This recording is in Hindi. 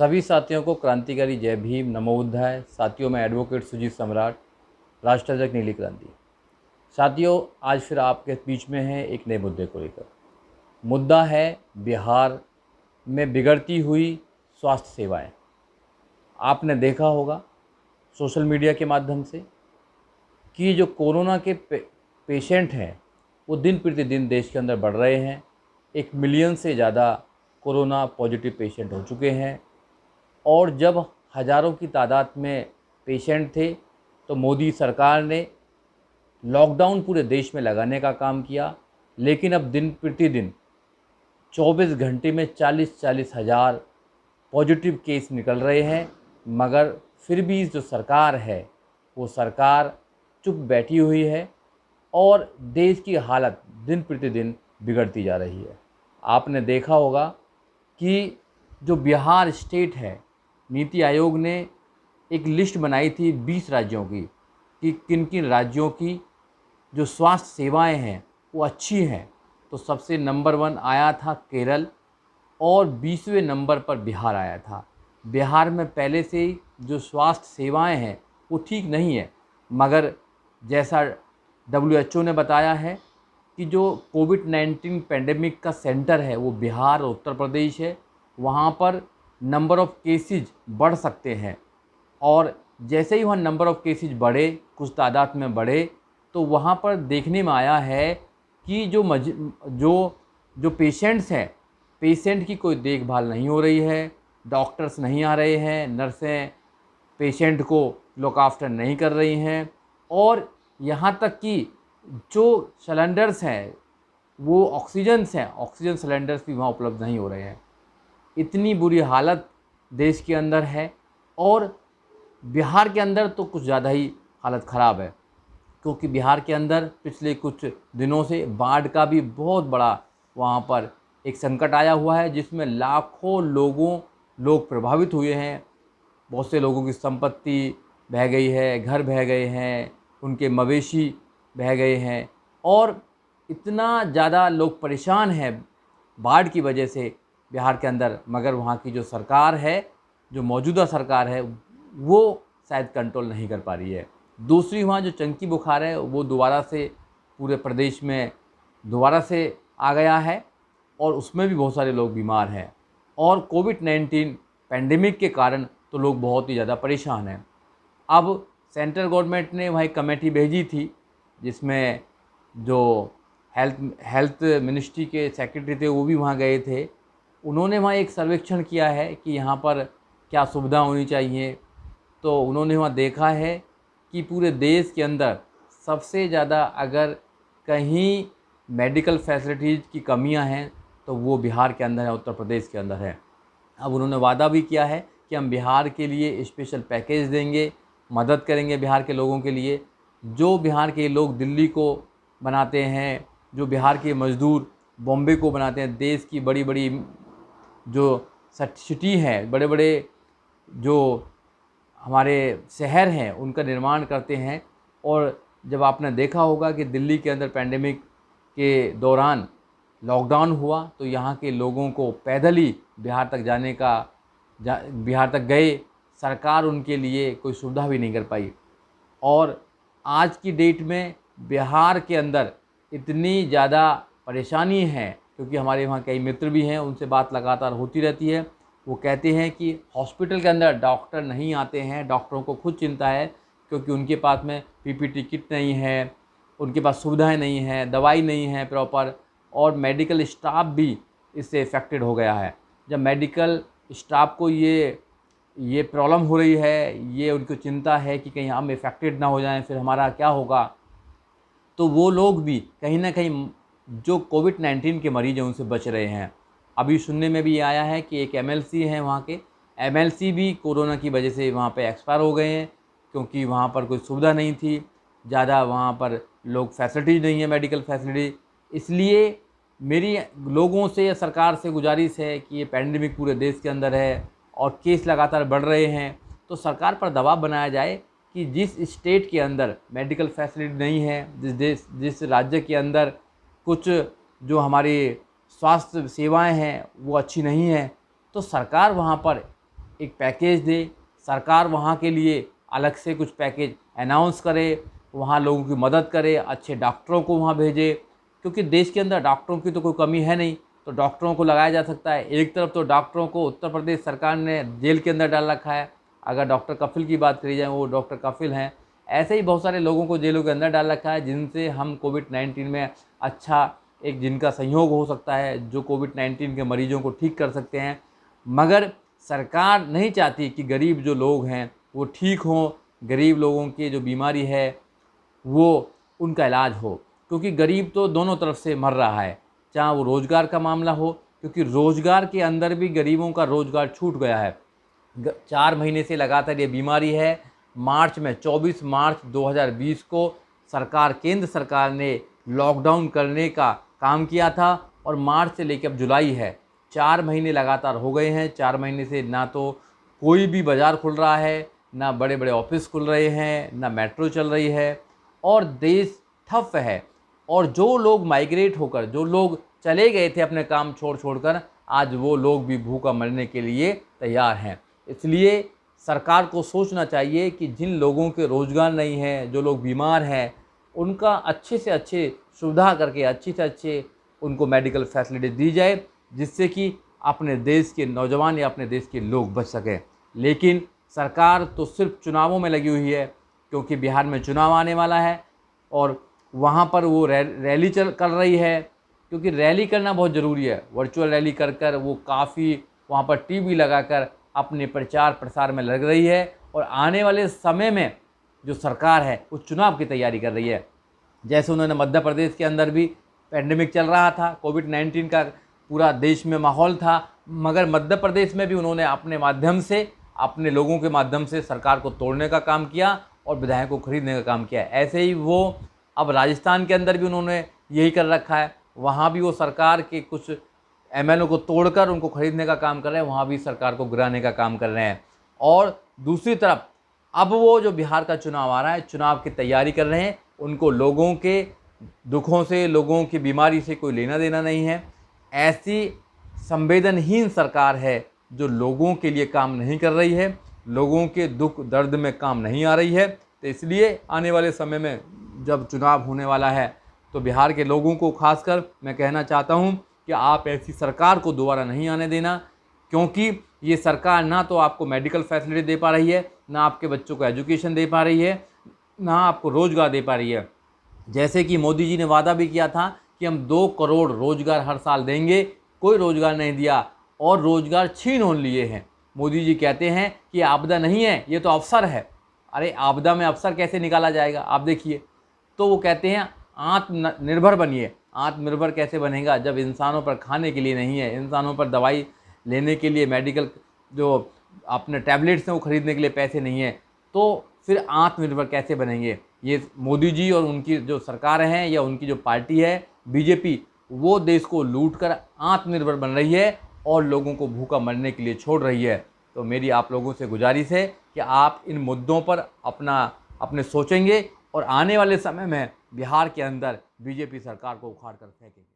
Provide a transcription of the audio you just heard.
सभी साथियों को क्रांतिकारी जय भीम, नमो बुद्धाय। साथियों, मैं एडवोकेट सुजीत सम्राट, राष्ट्रध्वज नीली क्रांति। साथियों, आज फिर आपके बीच में है एक नए मुद्दे को लेकर। मुद्दा है बिहार में बिगड़ती हुई स्वास्थ्य सेवाएं। आपने देखा होगा सोशल मीडिया के माध्यम से कि जो कोरोना के पेशेंट हैं वो दिन प्रतिदिन देश के अंदर बढ़ रहे हैं। 1 मिलियन से ज़्यादा कोरोना पॉजिटिव पेशेंट हो चुके हैं। और जब हज़ारों की तादाद में पेशेंट थे तो मोदी सरकार ने लॉकडाउन पूरे देश में लगाने का काम किया, लेकिन अब दिन प्रतिदिन 24 घंटे में 40-40 हज़ार पॉजिटिव केस निकल रहे हैं। मगर फिर भी जो सरकार है वो सरकार चुप बैठी हुई है और देश की हालत दिन प्रतिदिन बिगड़ती जा रही है। आपने देखा होगा कि जो बिहार स्टेट है, नीति आयोग ने एक लिस्ट बनाई थी 20 राज्यों की कि किन किन राज्यों की जो स्वास्थ्य सेवाएं हैं वो अच्छी हैं। तो सबसे नंबर 1 आया था केरल और 20वें नंबर पर बिहार आया था। बिहार में पहले से ही जो स्वास्थ्य सेवाएं हैं वो ठीक नहीं है, मगर जैसा WHO ने बताया है कि जो कोविड-19 पेंडेमिक का सेंटर है वो बिहार और उत्तर प्रदेश है। वहाँ पर नंबर ऑफ़ केसेस बढ़ सकते हैं और जैसे ही वहाँ नंबर ऑफ़ केसेस बढ़े, कुछ तादाद में बढ़े, तो वहाँ पर देखने में आया है कि जो पेशेंट्स हैं, पेशेंट की कोई देखभाल नहीं हो रही है, डॉक्टर्स नहीं आ रहे हैं, नर्सें पेशेंट को लुक आफ्टर नहीं कर रही हैं और यहाँ तक कि जो सिलेंडर्स हैं वो ऑक्सीजन सिलेंडर्स भी वहाँ उपलब्ध नहीं हो रहे हैं। इतनी बुरी हालत देश के अंदर है और बिहार के अंदर तो कुछ ज़्यादा ही हालत ख़राब है, क्योंकि बिहार के अंदर पिछले कुछ दिनों से बाढ़ का भी बहुत बड़ा वहाँ पर एक संकट आया हुआ है, जिसमें लाखों लोग प्रभावित हुए हैं। बहुत से लोगों की संपत्ति बह गई है, घर बह गए हैं, उनके मवेशी बह गए हैं और इतना ज़्यादा लोग परेशान हैं बाढ़ की वजह से बिहार के अंदर। मगर वहाँ की जो सरकार है, जो मौजूदा सरकार है, वो शायद कंट्रोल नहीं कर पा रही है। दूसरी, वहाँ जो चंकी बुखार है वो दोबारा से पूरे प्रदेश में दोबारा से आ गया है और उसमें भी बहुत सारे लोग बीमार हैं और कोविड-19 पेंडेमिक के कारण तो लोग बहुत ही ज़्यादा परेशान हैं। अब सेंट्रल गवर्नमेंट ने वहाँ एक कमेटी भेजी थी, जिसमें जो हेल्थ मिनिस्ट्री के सेक्रेटरी थे वो भी वहाँ गए थे। उन्होंने वहाँ एक सर्वेक्षण किया है कि यहाँ पर क्या सुविधा होनी चाहिए। तो उन्होंने वहाँ देखा है कि पूरे देश के अंदर सबसे ज़्यादा अगर कहीं मेडिकल फैसिलिटीज़ की कमियां हैं तो वो बिहार के अंदर है, उत्तर प्रदेश के अंदर है। अब उन्होंने वादा भी किया है कि हम बिहार के लिए स्पेशल पैकेज देंगे, मदद करेंगे बिहार के लोगों के लिए। जो बिहार के लोग दिल्ली को बनाते हैं, जो बिहार के मज़दूर बॉम्बे को बनाते हैं, देश की बड़ी बड़ी जो सिटी हैं, बड़े बड़े जो हमारे शहर हैं, उनका निर्माण करते हैं। और जब आपने देखा होगा कि दिल्ली के अंदर पेंडेमिक के दौरान लॉकडाउन हुआ तो यहाँ के लोगों को पैदल ही बिहार तक गए, सरकार उनके लिए कोई सुविधा भी नहीं कर पाई। और आज की डेट में बिहार के अंदर इतनी ज़्यादा परेशानी है, क्योंकि हमारे वहाँ कई मित्र भी हैं, उनसे बात लगातार होती रहती है। वो कहते हैं कि हॉस्पिटल के अंदर डॉक्टर नहीं आते हैं, डॉक्टरों को खुद चिंता है, क्योंकि उनके पास में PPT किट नहीं है, उनके पास सुविधाएं नहीं हैं, दवाई नहीं है प्रॉपर, और मेडिकल स्टाफ भी इससे इफ़ेक्टेड हो गया है। जब मेडिकल स्टाफ को ये प्रॉब्लम हो रही है, ये उनको चिंता है कि कहीं हम इफ़ेक्टेड ना हो जाएं, फिर हमारा क्या होगा, तो वो लोग भी कहीं ना कहीं जो कोविड-19 के मरीज़ हैं उनसे बच रहे हैं। अभी सुनने में भी आया है कि एक MLC हैं, वहाँ के MLC भी कोरोना की वजह से वहाँ पे एक्सपायर हो गए हैं, क्योंकि वहाँ पर कोई सुविधा नहीं थी ज़्यादा, वहाँ पर लोग फैसिलिटीज़ नहीं है, मेडिकल फैसिलिटी। इसलिए मेरी लोगों से या सरकार से गुजारिश है कि ये पेंडेमिक पूरे देश के अंदर है और केस लगातार बढ़ रहे हैं, तो सरकार पर दबाव बनाया जाए कि जिस स्टेट के अंदर मेडिकल फैसिलिटी नहीं है, जिस राज्य के अंदर कुछ जो हमारी स्वास्थ्य सेवाएं हैं वो अच्छी नहीं हैं, तो सरकार वहाँ पर एक पैकेज दे, सरकार वहाँ के लिए अलग से कुछ पैकेज अनाउंस करे, वहाँ लोगों की मदद करे, अच्छे डॉक्टरों को वहाँ भेजे, क्योंकि देश के अंदर डॉक्टरों की तो कोई कमी है नहीं, तो डॉक्टरों को लगाया जा सकता है। एक तरफ तो डॉक्टरों को उत्तर प्रदेश सरकार ने जेल के अंदर डाल रखा है, अगर डॉक्टर कफिल की बात करी जाए, वो डॉक्टर कफिल हैं, ऐसे ही बहुत सारे लोगों को जेलों के अंदर डाल रखा है, जिनसे हम कोविड-19 में अच्छा एक जिनका संयोग हो सकता है, जो कोविड-19 के मरीजों को ठीक कर सकते हैं। मगर सरकार नहीं चाहती कि गरीब जो लोग हैं वो ठीक हों, गरीब लोगों की जो बीमारी है वो उनका इलाज हो, क्योंकि गरीब तो दोनों तरफ से मर रहा है, चाहे वो रोज़गार का मामला हो, क्योंकि रोज़गार के अंदर भी गरीबों का रोज़गार छूट गया है। 4 महीने से लगातार ये बीमारी है। मार्च में 24 मार्च 2020 को सरकार, केंद्र सरकार ने लॉकडाउन करने का काम किया था और मार्च से लेकर अब जुलाई है, 4 महीने लगातार हो गए हैं। 4 महीने से ना तो कोई भी बाज़ार खुल रहा है, ना बड़े बड़े ऑफिस खुल रहे हैं, ना मेट्रो चल रही है और देश ठप है। और जो लोग माइग्रेट होकर, जो लोग चले गए थे अपने काम छोड़ कर, आज वो लोग भी भूखा मरने के लिए तैयार हैं। इसलिए सरकार को सोचना चाहिए कि जिन लोगों के रोज़गार नहीं है, जो लोग बीमार हैं, उनका अच्छे से अच्छे सुविधा करके, अच्छे से अच्छे उनको मेडिकल फैसिलिटी दी जाए, जिससे कि अपने देश के नौजवान या अपने देश के लोग बच सकें। लेकिन सरकार तो सिर्फ चुनावों में लगी हुई है, क्योंकि बिहार में चुनाव आने वाला है और वहाँ पर वो रैली कर रही है, क्योंकि रैली करना बहुत ज़रूरी है। वर्चुअल रैली कर वो काफ़ी वहाँ पर टीवी लगाकर अपने प्रचार प्रसार में लग रही है और आने वाले समय में जो सरकार है वो चुनाव की तैयारी कर रही है। जैसे उन्होंने मध्य प्रदेश के अंदर भी पैंडेमिक चल रहा था, कोविड-19 का पूरा देश में माहौल था, मगर मध्य प्रदेश में भी उन्होंने अपने माध्यम से, अपने लोगों के माध्यम से सरकार को तोड़ने का काम किया और विधायकों को खरीदने का काम किया। ऐसे ही वो अब राजस्थान के अंदर भी उन्होंने यही कर रखा है, वहाँ भी वो सरकार के कुछ एमएलए को तोड़कर उनको खरीदने का काम कर रहे हैं, वहाँ भी सरकार को गिराने का काम कर रहे हैं। और दूसरी तरफ अब वो जो बिहार का चुनाव आ रहा है, चुनाव की तैयारी कर रहे हैं, उनको लोगों के दुखों से, लोगों की बीमारी से कोई लेना देना नहीं है। ऐसी संवेदनहीन सरकार है जो लोगों के लिए काम नहीं कर रही है, लोगों के दुख दर्द में काम नहीं आ रही है। तो इसलिए आने वाले समय में जब चुनाव होने वाला है, तो बिहार के लोगों को खासकर मैं कहना चाहता हूं कि आप ऐसी सरकार को दोबारा नहीं आने देना, क्योंकि ये सरकार ना तो आपको मेडिकल फैसिलिटी दे पा रही है, ना आपके बच्चों को एजुकेशन दे पा रही है, ना आपको रोज़गार दे पा रही है। जैसे कि मोदी जी ने वादा भी किया था कि हम 2 करोड़ रोज़गार हर साल देंगे, कोई रोज़गार नहीं दिया और रोज़गार छीन होने लिए हैं। मोदी जी कहते हैं कि आपदा नहीं है, ये तो अवसर है। अरे आपदा में अवसर कैसे निकाला जाएगा, आप देखिए। तो वो कहते हैं आत्मनिर्भर बनिए। आत्मनिर्भर कैसे बनेगा जब इंसानों पर खाने के लिए नहीं है, इंसानों पर दवाई लेने के लिए, मेडिकल जो अपने टैबलेट्स हैं वो खरीदने के लिए पैसे नहीं है, तो फिर आत्मनिर्भर कैसे बनेंगे। ये मोदी जी और उनकी जो सरकार हैं या उनकी जो पार्टी है बीजेपी, वो देश को लूट कर आत्मनिर्भर बन रही है और लोगों को भूखा मरने के लिए छोड़ रही है। तो मेरी आप लोगों से गुजारिश है कि आप इन मुद्दों पर अपने सोचेंगे और आने वाले समय में बिहार के अंदर बीजेपी सरकार को उखाड़ कर फेंकेंगे।